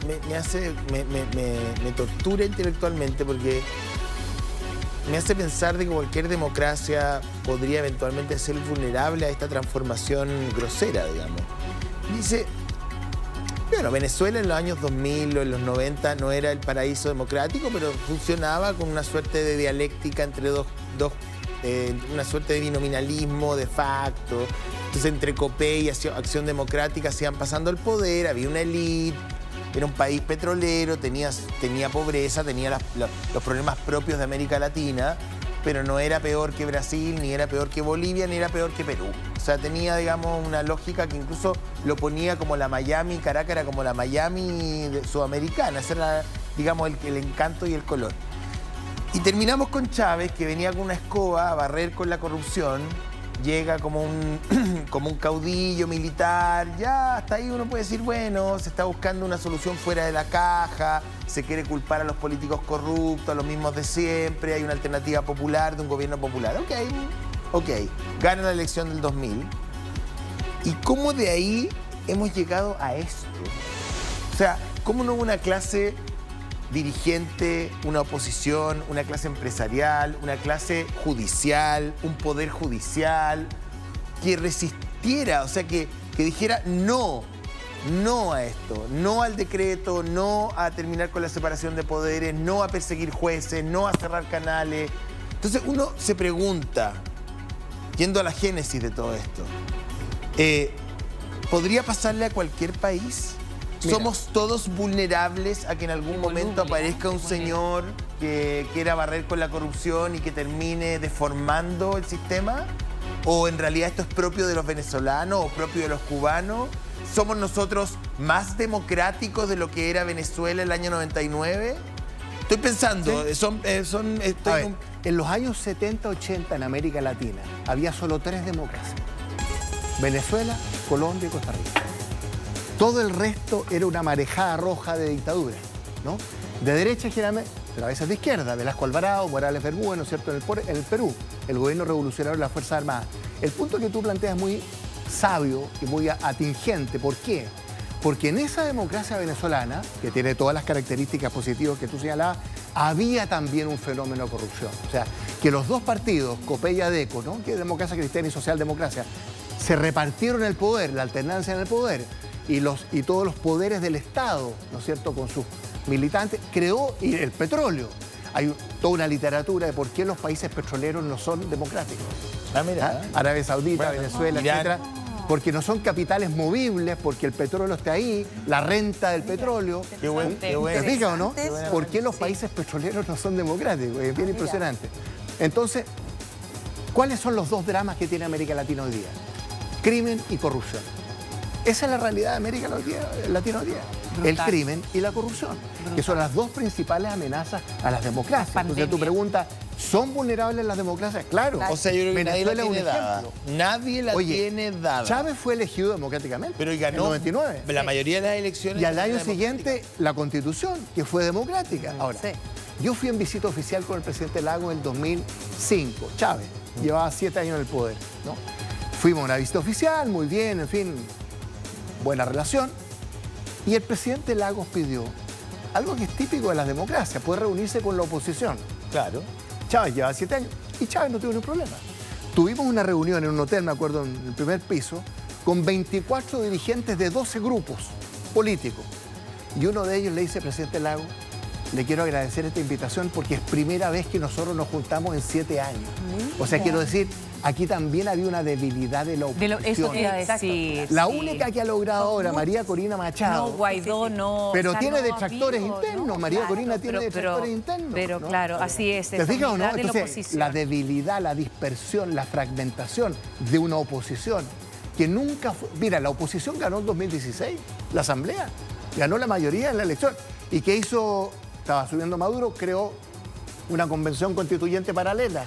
me tortura intelectualmente porque me hace pensar de que cualquier democracia podría eventualmente ser vulnerable a esta transformación grosera, digamos. Dice, bueno, Venezuela en los años 2000 o en los 90 no era el paraíso democrático, pero funcionaba con una suerte de dialéctica entre una suerte de binominalismo de facto. Entonces entre COPEI y Acción Democrática se iban pasando el poder, había una élite, era un país petrolero, tenía pobreza, tenía los problemas propios de América Latina, pero no era peor que Brasil, ni era peor que Bolivia, ni era peor que Perú. O sea, tenía, digamos, una lógica que incluso lo ponía como la Miami, Caracas era como la Miami sudamericana. Ese era, digamos, el encanto y el color. Y terminamos con Chávez, que venía con una escoba a barrer con la corrupción. Llega como un caudillo militar, ya hasta ahí uno puede decir, bueno, se está buscando una solución fuera de la caja, se quiere culpar a los políticos corruptos, a los mismos de siempre, hay una alternativa popular de un gobierno popular. Ok, gana la elección del 2000. ¿Y cómo de ahí hemos llegado a esto? O sea, ¿cómo no hubo una clase dirigente, una oposición, una clase empresarial, una clase judicial, un poder judicial que resistiera, o sea, que dijera no a esto, no al decreto, no a terminar con la separación de poderes, no a perseguir jueces, no a cerrar canales? Entonces uno se pregunta, yendo a la génesis de todo esto, ¿podría pasarle a cualquier país? Mira, ¿somos todos vulnerables a que en algún momento aparezca un señor que quiera barrer con la corrupción y que termine deformando el sistema? ¿O en realidad esto es propio de los venezolanos o propio de los cubanos? ¿Somos nosotros más democráticos de lo que era Venezuela en el año 99? Estoy pensando, ¿sí? En los años 70, 80 en América Latina había solo 3 democracias: Venezuela, Colombia y Costa Rica. Todo el resto era una marejada roja de dictadura, ¿no? De derecha generalmente, pero a veces de izquierda, Velasco Alvarado, Morales Bermúdez, ¿no es cierto? En el Perú, el gobierno revolucionario de las Fuerzas Armadas. El punto que tú planteas es muy sabio y muy atingente. ¿Por qué? Porque en esa democracia venezolana, que tiene todas las características positivas que tú señalabas, había también un fenómeno de corrupción. O sea, que los dos partidos, COPEI y ADECO, ¿no? Que es Democracia Cristiana y Socialdemocracia, se repartieron el poder, la alternancia en el poder, y todos los poderes del Estado, ¿no es cierto?, con sus militantes, creó y el petróleo. Hay toda una literatura de por qué los países petroleros no son democráticos. Mira. Arabia Saudita, bueno, Venezuela, Irán, etcétera. Porque no son capitales movibles, porque el petróleo está ahí, la renta del petróleo. Qué bueno. ¿Te fijas o no? ¿Por qué los países petroleros no son democráticos? Es bien impresionante. Entonces, ¿cuáles son los dos dramas que tiene América Latina hoy día? Crimen y corrupción. Esa es la realidad de América Latina hoy día. El crimen y la corrupción, que son las dos principales amenazas a las democracias. Entonces tu pregunta, ¿son vulnerables las democracias? Claro. O sea, yo creo que Venezuela nadie la tiene dada. Nadie la tiene dada. Chávez fue elegido democráticamente. Pero y ganó en el 99. La mayoría de las elecciones. Y al año siguiente, la Constitución, que fue democrática. Ahora, yo fui en visita oficial con el presidente Lagos en el 2005. Chávez llevaba 7 años en el poder, ¿no? Fuimos a una visita oficial, muy bien, en fin, buena relación. Y el presidente Lagos pidió algo que es típico de las democracias, poder reunirse con la oposición. Claro. Chávez lleva 7 años y Chávez no tuvo ningún problema. Tuvimos una reunión en un hotel, me acuerdo, en el primer piso, con 24 dirigentes de 12 grupos políticos. Y uno de ellos le dice, presidente Lagos, le quiero agradecer esta invitación porque es primera vez que nosotros nos juntamos en 7 años. O sea, quiero decir, aquí también había una debilidad de la oposición. Eso te iba a decir. La única que ha logrado ahora, María Corina Machado. No, Guaidó no. Pero tiene no detractores internos. no, María claro, Corina tiene detractores internos. Pero ¿no? claro, así es. ¿Te fijas o no? De Entonces, la debilidad, la dispersión, la fragmentación de una oposición que nunca fue... Mira, la oposición ganó en 2016, la Asamblea. Ganó la mayoría en la elección. ¿Y qué hizo? Estaba subiendo Maduro, creó una convención constituyente paralela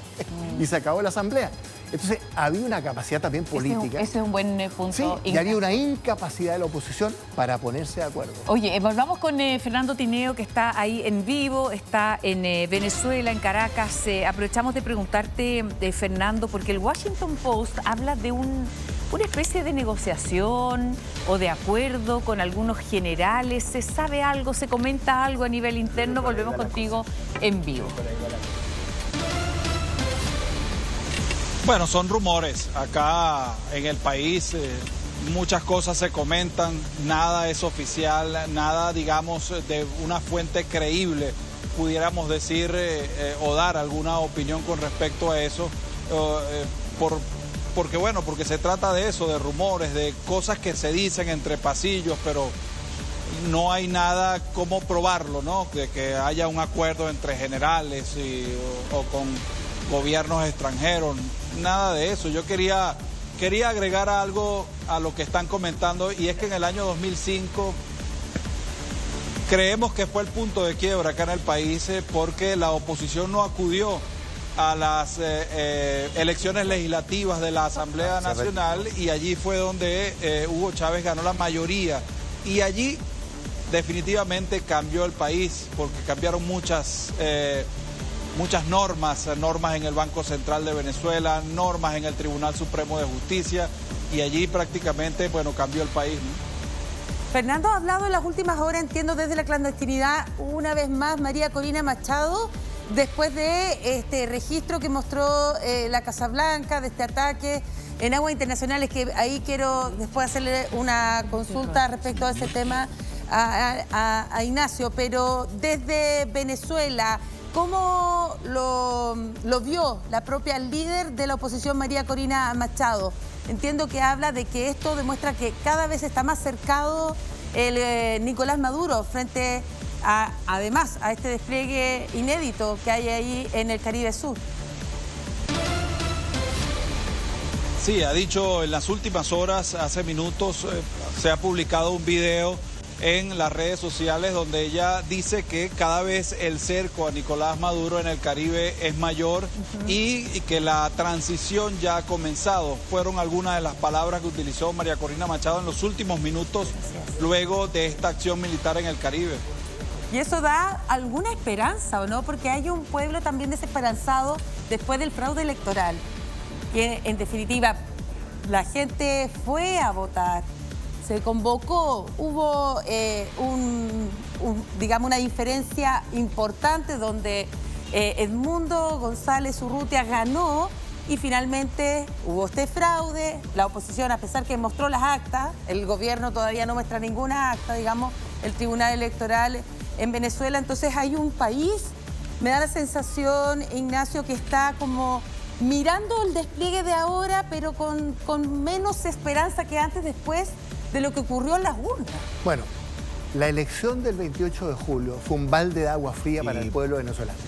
y se acabó la Asamblea. Entonces, había una capacidad también política. Ese es un buen punto. Sí, y había una incapacidad de la oposición para ponerse de acuerdo. Oye, volvamos con Fernando Tineo, que está ahí en vivo, está en Venezuela, en Caracas. Aprovechamos de preguntarte, Fernando, porque el Washington Post habla de un una especie de negociación o de acuerdo con algunos generales? ¿Se sabe algo? ¿Se comenta algo a nivel interno? Volvemos contigo en vivo. Bueno, son rumores. Acá en el país muchas cosas se comentan, nada es oficial, nada, digamos, de una fuente creíble, pudiéramos decir, o dar alguna opinión con respecto a eso, porque se trata de eso, de rumores, de cosas que se dicen entre pasillos, pero no hay nada como probarlo, ¿no? De que haya un acuerdo entre generales o con gobiernos extranjeros, nada de eso. Yo quería agregar algo a lo que están comentando, y es que en el año 2005 creemos que fue el punto de quiebra acá en el país, porque la oposición no acudió a las elecciones legislativas de la Asamblea Nacional, y allí fue donde Hugo Chávez ganó la mayoría, y allí definitivamente cambió el país, porque cambiaron muchas normas en el Banco Central de Venezuela, normas en el Tribunal Supremo de Justicia, y allí prácticamente, bueno, cambió el país, ¿no? Fernando ha hablado en las últimas horas, entiendo, desde la clandestinidad, una vez más, María Corina Machado, después de este registro que mostró la Casa Blanca, de este ataque en aguas internacionales, que ahí quiero después hacerle una consulta respecto a ese tema a Ignacio, pero desde Venezuela, ¿cómo lo vio la propia líder de la oposición, María Corina Machado? Entiendo que habla de que esto demuestra que cada vez está más cercado el Nicolás Maduro frente además a este despliegue inédito que hay ahí en el Caribe Sur. Sí, ha dicho en las últimas horas, hace minutos, se ha publicado un video en las redes sociales donde ella dice que cada vez el cerco a Nicolás Maduro en el Caribe es mayor y que la transición ya ha comenzado. Fueron algunas de las palabras que utilizó María Corina Machado en los últimos minutos luego de esta acción militar en el Caribe. Y eso da alguna esperanza, ¿o no? Porque hay un pueblo también desesperanzado después del fraude electoral. Que en definitiva la gente fue a votar, se convocó, hubo digamos, una diferencia importante donde Edmundo González Urrutia ganó y finalmente hubo este fraude. La oposición, a pesar que mostró las actas, el gobierno todavía no muestra ninguna acta, digamos, el Tribunal Electoral en Venezuela. Entonces hay un país, me da la sensación, Ignacio, que está como mirando el despliegue de ahora, pero con menos esperanza que antes, después de lo que ocurrió en las urnas. Bueno, la elección del 28 de julio fue un balde de agua fría para el pueblo venezolano,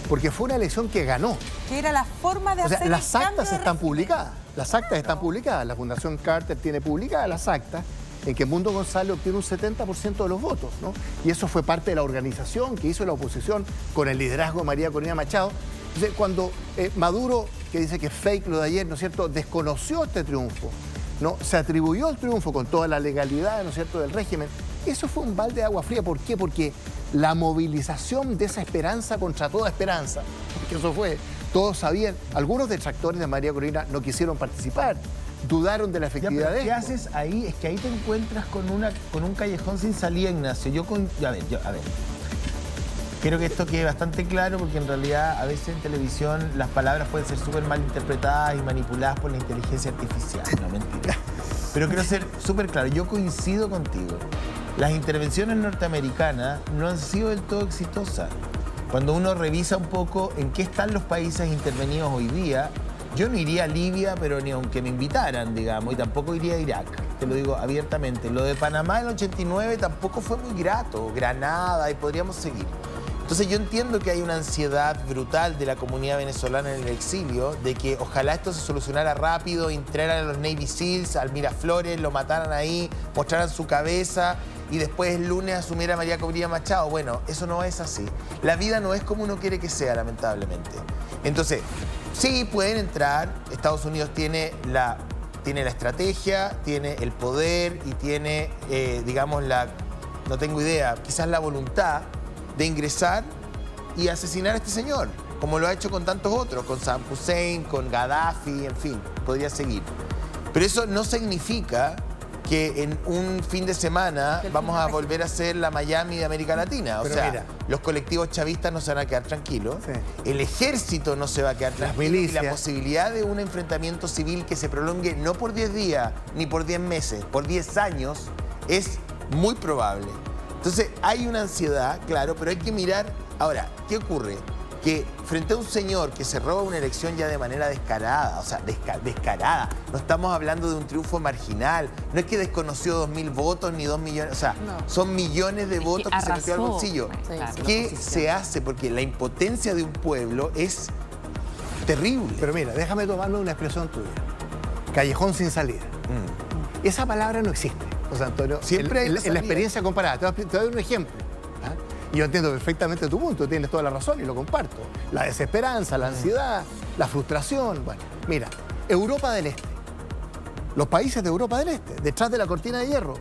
porque fue una elección que ganó. Que era la forma de hacer. Las actas están publicadas. Las actas están publicadas. La Fundación Carter tiene publicadas las actas en que Edmundo González obtiene un 70% de los votos, ¿no? Y eso fue parte de la organización que hizo la oposición con el liderazgo de María Corina Machado. Entonces, cuando Maduro, que dice que es fake lo de ayer, ¿no es cierto?, desconoció este triunfo, ¿no?, se atribuyó el triunfo con toda la legalidad, ¿no es cierto?, del régimen. Eso fue un balde de agua fría. ¿Por qué? Porque la movilización de esa esperanza contra toda esperanza, porque eso fue, todos sabían, algunos detractores de María Corina no quisieron participar, dudaron de la efectividad de esto. ¿Qué haces ahí? Es que ahí te encuentras con un callejón sin salida, Ignacio. A ver. Quiero que esto quede bastante claro, porque en realidad a veces en televisión las palabras pueden ser súper mal interpretadas y manipuladas por la inteligencia artificial. No, mentira. Pero quiero ser súper claro. Yo coincido contigo. Las intervenciones norteamericanas no han sido del todo exitosas. Cuando uno revisa un poco en qué están los países intervenidos hoy día, yo no iría a Libia, pero ni aunque me invitaran, digamos, y tampoco iría a Irak. Te lo digo abiertamente. Lo de Panamá en el 89 tampoco fue muy grato. Granada, y podríamos seguir. Entonces yo entiendo que hay una ansiedad brutal de la comunidad venezolana en el exilio, de que ojalá esto se solucionara rápido, entraran a los Navy Seals, al Miraflores, lo mataran ahí, mostraran su cabeza y después el lunes asumiera a María Corina Machado. Bueno, eso no es así. La vida no es como uno quiere que sea, lamentablemente. Entonces, sí pueden entrar. Estados Unidos tiene la estrategia, tiene el poder y tiene, digamos, no tengo idea, quizás la voluntad de ingresar y asesinar a este señor, como lo ha hecho con tantos otros, con Saddam Hussein, con Gaddafi, en fin, podría seguir. Pero eso no significa que en un fin de semana vamos a volver a ser la Miami de América Latina. O Pero sea, mira, los colectivos chavistas no se van a quedar tranquilos, Sí. el ejército no se va a quedar tranquilo, y milicias. la posibilidad de un enfrentamiento civil que se prolongue no por 10 días ni por 10 meses, por 10 años, es muy probable. Entonces hay una ansiedad, claro, pero hay que mirar. Ahora, ¿qué ocurre? Que frente a un señor que se roba una elección ya de manera descarada, o sea, descarada, no estamos hablando de un triunfo marginal, no es que desconoció 2.000 votos ni 2 millones, o sea, son millones de votos que se metió al bolsillo. Claro, ¿Qué se hace? Porque la impotencia de un pueblo es terrible. Pero mira, déjame tomarme una expresión tuya. Callejón sin salida. Esa palabra no existe, José Antonio. Siempre hay en una la salida. experiencia comparada. Te voy a dar un ejemplo. ¿Ah? Y yo entiendo perfectamente tu punto, tienes toda la razón y lo comparto. La desesperanza, la ansiedad, la frustración. Bueno, mira, Europa del Este. Los países de Europa del Este, detrás de la cortina de hierro,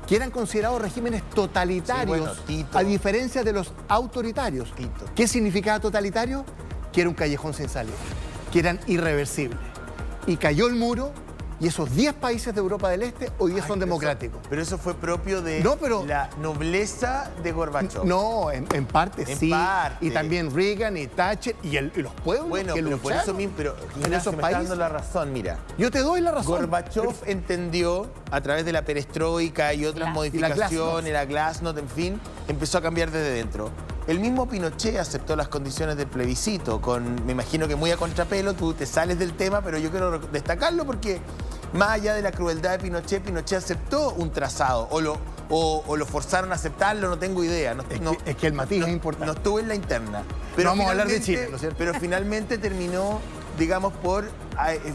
que eran considerados regímenes totalitarios, Sí, bueno, Tito. a diferencia de los autoritarios. Tito. ¿Qué significaba totalitario? Que era un callejón sin salida, que eran irreversibles. Y cayó el muro y esos 10 países de Europa del Este hoy día son democráticos. Pero eso fue propio de No, pero- la nobleza de Gorbachev. No, en parte En sí. parte. Y también Reagan y Thatcher y los pueblos Bueno, que pero por lucharon eso mismo, pero en Ignacio, esos me está países. dando la razón, mira. Yo te doy la razón. Gorbachev entendió a través de la perestroika y otras modificaciones, la glasnost, en fin, empezó a cambiar desde dentro. El mismo Pinochet aceptó las condiciones del plebiscito, me imagino que muy a contrapelo, tú te sales del tema, pero yo quiero destacarlo porque más allá de la crueldad de Pinochet, Pinochet aceptó un trazado, o lo forzaron a aceptarlo, no tengo idea. Es que el matiz es importante. No estuvo en la interna. No vamos a hablar de finalmente- Chile, ¿no es cierto? Pero finalmente terminó, digamos, por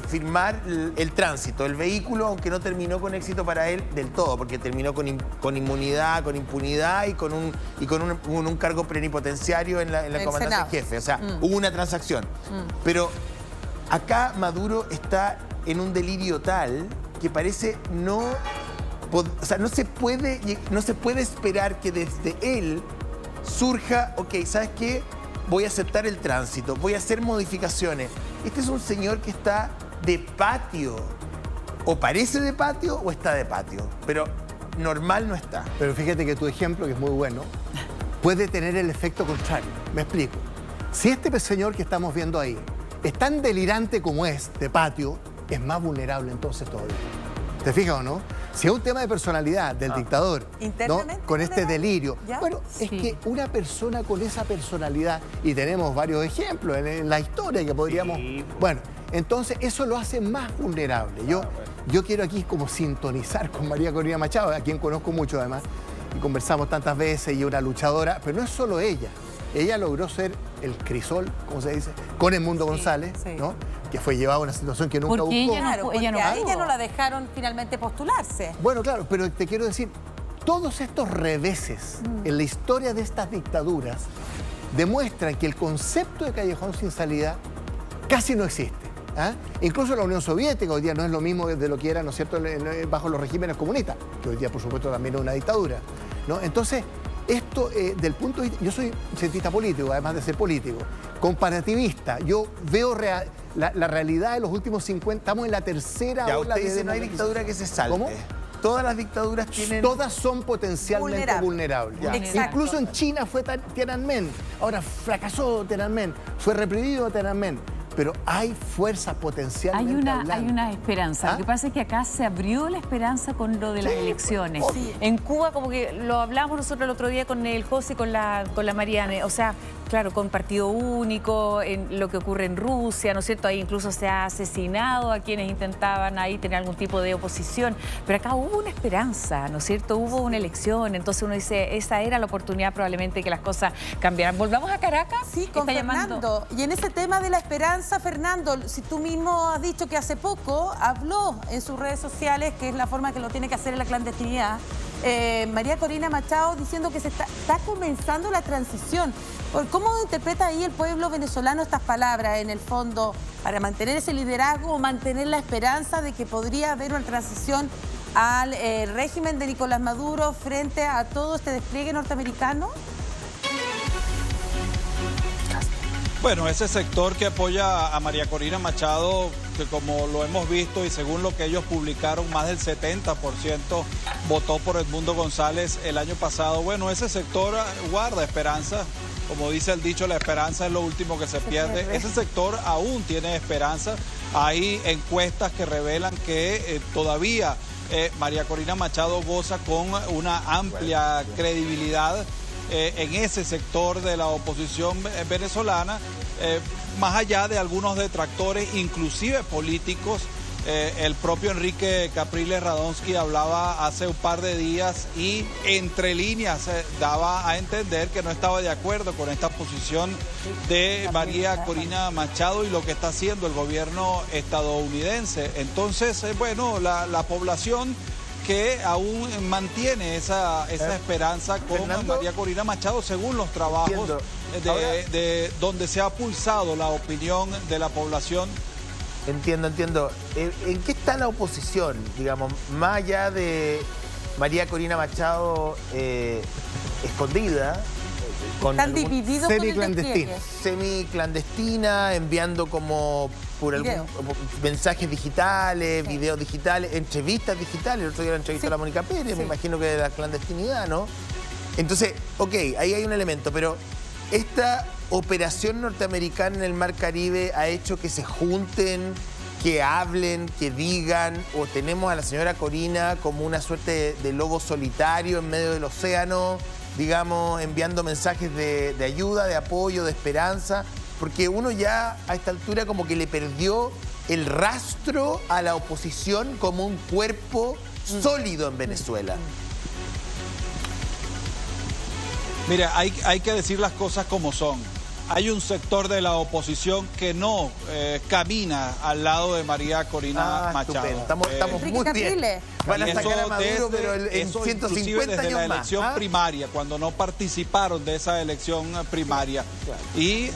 firmar el tránsito, el vehículo, aunque no terminó con éxito para él del todo, porque terminó con inmunidad, con impunidad y con un cargo plenipotenciario en la El comandancia Senado. en jefe. O sea, hubo una transacción. Pero acá Maduro está en un delirio tal que parece o sea, no se puede esperar que desde él surja, ok, ¿sabes qué? Voy a aceptar el tránsito, voy a hacer modificaciones. Este es un señor que está de patio. O parece de patio o está de patio. Pero normal no está. Pero fíjate que tu ejemplo, que es muy bueno, puede tener el efecto contrario. Me explico. Si este señor que estamos viendo ahí es tan delirante como es de patio, es más vulnerable entonces todavía. ¿Te fijas o no? Si es un tema de personalidad del dictador, ¿no? ¿Internamente Con este vulnerable? delirio. ¿Ya? Bueno, Sí. es que una persona con esa personalidad, y tenemos varios ejemplos en la historia que podríamos... Bueno, entonces eso lo hace más vulnerable. Yo quiero aquí como sintonizar con María Corina Machado, a quien conozco mucho además, y conversamos tantas veces, y una luchadora, pero no es solo ella. Ella logró ser el crisol, como se dice, con Edmundo González, sí. ¿no? Que fue llevado a una situación que nunca Porque buscó. ella no Claro, pu- porque ella no a pudo. ella no la dejaron finalmente postularse. Bueno, claro, pero te quiero decir, todos estos reveses en la historia de estas dictaduras demuestran que el concepto de callejón sin salida casi no existe. ¿Ah? Incluso la Unión Soviética hoy día no es lo mismo de lo que era, ¿no es cierto?, bajo los regímenes comunistas, que hoy día, por supuesto, también es una dictadura, ¿no? Entonces, esto, del punto de vista, yo soy cientista político, además de ser político, comparativista, yo veo la realidad de los últimos 50, estamos en la tercera Ya ola usted de dice, no hay dictadura que se salte. ¿Cómo? Todas las dictaduras tienen... Todas son potencialmente Vulnerables. vulnerables. Ya. Exacto. Incluso en China fue Tiananmen. Ahora fracasó Tiananmen. Fue reprimido Tiananmen. Pero hay fuerzas potencialmente Hay hablando. una esperanza. ¿Ah? Lo que pasa es que acá se abrió la esperanza con lo de las elecciones. Sí. En Cuba, como que lo hablamos nosotros el otro día con el José y con la Mariane. O sea, claro, con partido único, en lo que ocurre en Rusia, ¿no es cierto? Ahí incluso se ha asesinado a quienes intentaban ahí tener algún tipo de oposición. Pero acá hubo una esperanza, ¿no es cierto? Hubo una elección. Entonces uno dice, esa era la oportunidad probablemente que las cosas cambiaran. ¿Volvamos a Caracas? Sí, con Está llamando. Fernando. Y en ese tema de la esperanza, Fernando, si tú mismo has dicho que hace poco habló en sus redes sociales, que es la forma que lo tiene que hacer en la clandestinidad, María Corina Machado diciendo que está comenzando la transición. ¿Cómo interpreta ahí el pueblo venezolano estas palabras, en el fondo, para mantener ese liderazgo o mantener la esperanza de que podría haber una transición al régimen de Nicolás Maduro frente a todo este despliegue norteamericano? Bueno, ese sector que apoya a María Corina Machado, que como lo hemos visto y según lo que ellos publicaron, más del 70% votó por Edmundo González el año pasado. Bueno, ese sector guarda esperanza. Como dice el dicho, la esperanza es lo último que se pierde. Ese sector aún tiene esperanza. Hay encuestas que revelan que todavía María Corina Machado goza con una amplia credibilidad en ese sector de la oposición venezolana, más allá de algunos detractores, inclusive políticos. El propio Enrique Capriles Radonsky hablaba hace un par de días y entre líneas daba a entender que no estaba de acuerdo con esta posición de María Corina Machado y lo que está haciendo el gobierno estadounidense. Entonces, bueno, la población que aún mantiene esa esperanza con Fernando, María Corina Machado, según los trabajos de donde se ha pulsado la opinión de la población. Entiendo. ¿En qué está la oposición, digamos, más allá de María Corina Machado escondida? Están divididos con el semiclandestina. despliegue. Semiclandestina, enviando como por algún, mensajes digitales, videos digitales, entrevistas digitales. El otro día la entrevistó a la Mónica Pérez, me imagino que de la clandestinidad, ¿no? Entonces, ok, ahí hay un elemento, pero esta operación norteamericana en el Mar Caribe ha hecho que se junten, que hablen, que digan, o tenemos a la señora Corina como una suerte de lobo solitario en medio del océano, digamos, enviando mensajes de ayuda, de apoyo, de esperanza, porque uno ya a esta altura como que le perdió el rastro a la oposición como un cuerpo sólido en Venezuela. Mira, hay que decir las cosas como son. Hay un sector de la oposición que no camina al lado de María Corina Machado. Estamos muy bien. Van a sacar a Maduro, pero en 150 desde años la elección más. primaria, cuando no participaron de esa elección primaria. Y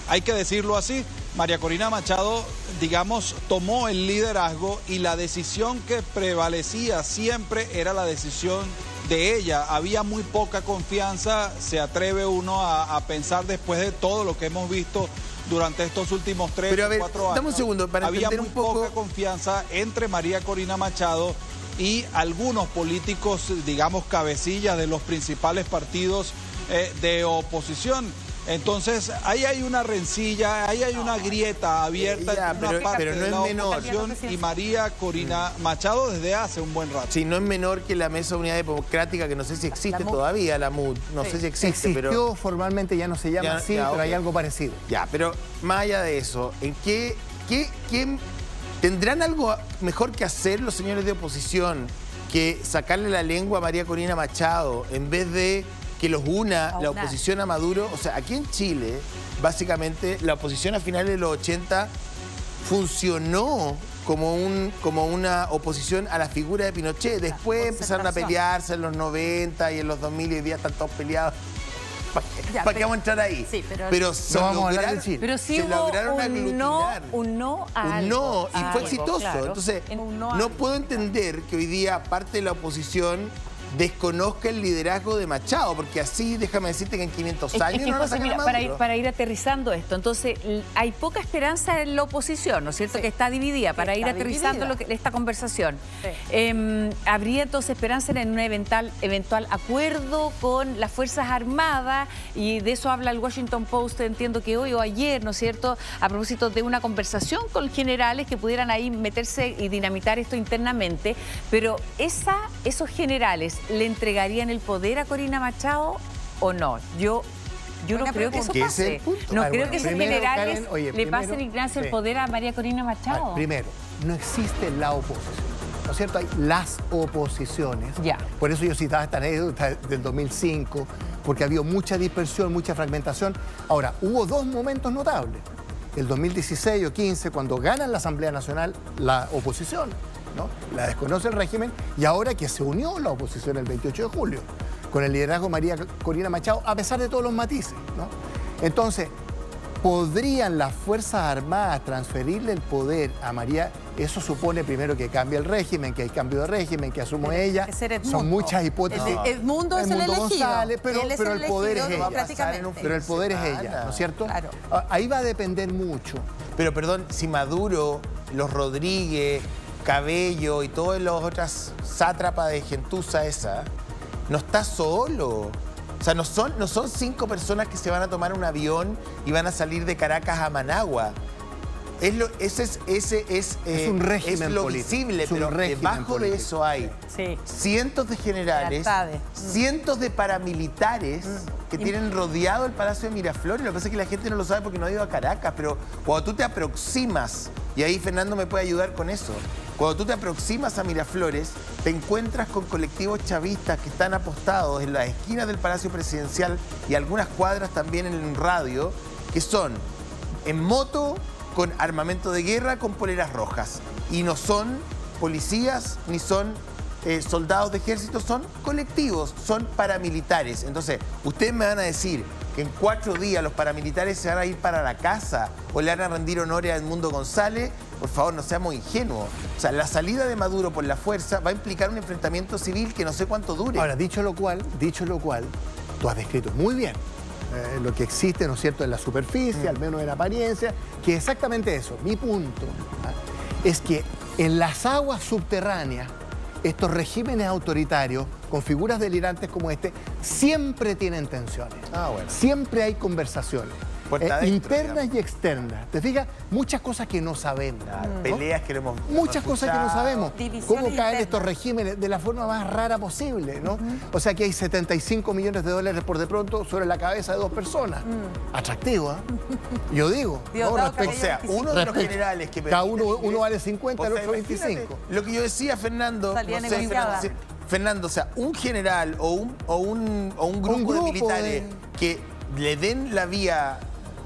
hay que decirlo así, María Corina Machado, digamos, tomó el liderazgo y la decisión que prevalecía siempre era la decisión de ella. Había muy poca confianza, se atreve uno a pensar después de todo lo que hemos visto durante estos últimos 3 o 4 años. Dame un segundo para había entender muy un poco. poca confianza entre María Corina Machado y algunos políticos, digamos, cabecillas de los principales partidos de oposición. Entonces, ahí hay una rencilla, ahí hay una grieta abierta entre una parte pero no de la es menor. oposición y María Corina Machado desde hace un buen rato. Sí, no es menor que la Mesa de Unidad Democrática, que no sé si existe todavía, la MUD, no sé si existe, Existió formalmente, ya no se llama así, pero hay algo parecido. Ya, pero más allá de eso, ¿en qué tendrán algo mejor que hacer los señores de oposición que sacarle la lengua a María Corina Machado en vez de que los una la oposición a Maduro? O sea, aquí en Chile, básicamente, la oposición a finales de los 80 funcionó como una oposición a la figura de Pinochet. Después empezaron a pelearse en los 90 y en los 2000 y hoy día están todos peleados. ¿Para qué vamos a entrar ahí? Sí, pero sí lograron aglutinar. Un no Y fue exitoso. Claro. Entonces, no puedo entender que hoy día parte de la oposición desconozca el liderazgo de Machado, porque así, déjame decirte que en 500 años no José, mira, para ir aterrizando esto, entonces hay poca esperanza en la oposición, ¿no es cierto? Que está dividida, para ir aterrizando esta conversación. ¿Habría entonces esperanza en un eventual acuerdo con las Fuerzas Armadas? Y de eso habla el Washington Post, entiendo que hoy o ayer, ¿no es cierto?, a propósito de una conversación con generales que pudieran ahí meterse y dinamitar esto internamente, pero esos generales ¿le entregarían el poder a Corina Machado o no? Yo no creo que eso pase. No creo que esos generales le pasen, Ignacio, el poder a María Corina Machado. Primero, no existe la oposición, ¿no es cierto? Hay las oposiciones. Ya. Por eso yo citaba esta anécdota del 2005, porque había mucha dispersión, mucha fragmentación. Ahora, hubo dos momentos notables. El 2016 o 15, cuando ganan la Asamblea Nacional, la oposición, ¿no? La desconoce el régimen, y ahora que se unió la oposición el 28 de julio, con el liderazgo de María Corina Machado, a pesar de todos los matices, ¿no? Entonces, ¿podrían las Fuerzas Armadas transferirle el poder a María? Eso supone primero que cambie el régimen, que hay cambio de régimen, que asume ella. Edmundo. Son muchas hipótesis. Edmundo es el elegido. González, pero Él es el poder es ella. democráticamente. Pero el poder es ella, ¿no es cierto? Claro. Ahí va a depender mucho. Pero perdón, si Maduro, los Rodríguez, Cabello y todas las otras sátrapas de gentuza esa, no está solo. O sea, no son 5 personas que se van a tomar un avión y van a salir de Caracas a Managua. Es un régimen es lo político. visible, Es un pero régimen debajo de político. eso hay Sí. cientos de generales, Lealtades. cientos de paramilitares que tienen rodeado el Palacio de Miraflores. Lo que pasa es que la gente no lo sabe porque no ha ido a Caracas, pero cuando tú te aproximas, y ahí Fernando me puede ayudar con eso, cuando tú te aproximas a Miraflores, te encuentras con colectivos chavistas que están apostados en las esquinas del Palacio Presidencial y algunas cuadras también en un radio, que son en moto, con armamento de guerra, con poleras rojas. Y no son policías ni son soldados de ejército, son colectivos, son paramilitares. Entonces, ustedes me van a decir que en 4 días los paramilitares se van a ir para la casa o le van a rendir honores a Edmundo González. Por favor, no seamos ingenuos. O sea, la salida de Maduro por la fuerza va a implicar un enfrentamiento civil que no sé cuánto dure. Ahora, dicho lo cual, tú has descrito muy bien lo que existe, ¿no es cierto?, en la superficie, al menos en apariencia, que es exactamente eso. Mi punto es que en las aguas subterráneas, estos regímenes autoritarios, con figuras delirantes como este, siempre tienen tensiones. Siempre hay conversaciones. Internas y externas. ¿Te fijas? Muchas cosas que no sabemos. ¿no? Peleas que no hemos Muchas cosas que no sabemos. Divisiones ¿Cómo caen internas. estos regímenes de la forma más rara posible? ¿no? O sea que hay 75 millones de dólares por de pronto sobre la cabeza de 2 personas. Atractivo, ¿eh? Yo digo. Diosdado O Cabello sea, uno de los generales que Cada permite uno vale 50, el O sea, otro imagínate 25. Lo que yo decía, Fernando, Salía no sé, negociada. Fernando, o sea, un general o un grupo de militares que le den la vía,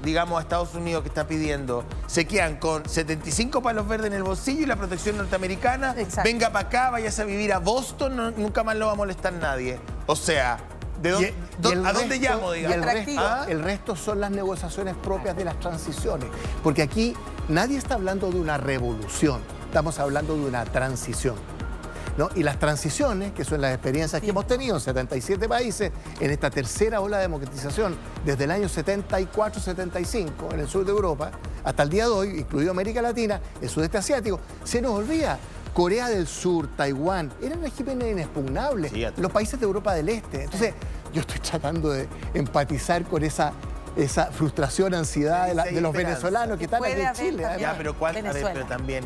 digamos, a Estados Unidos que está pidiendo, se quedan con 75 palos verdes en el bolsillo y la protección norteamericana. Exacto. Venga para acá, vayas a vivir a Boston, nunca más lo va a molestar nadie. O sea, ¿a dónde llamo, Y digamos? el resto son las negociaciones propias de las transiciones. Porque aquí nadie está hablando de una revolución, estamos hablando de una transición. ¿no? Y las transiciones, que son las experiencias que hemos tenido en 77 países, en esta tercera ola de democratización, desde el año 74-75 en el sur de Europa, hasta el día de hoy, incluido América Latina, el sudeste asiático, se nos olvida. Corea del Sur, Taiwán, eran regímenes inexpugnables, los países de Europa del Este. Entonces, yo estoy tratando de empatizar con esa frustración, ansiedad de los venezolanos que están aquí en Chile. Ya, pero también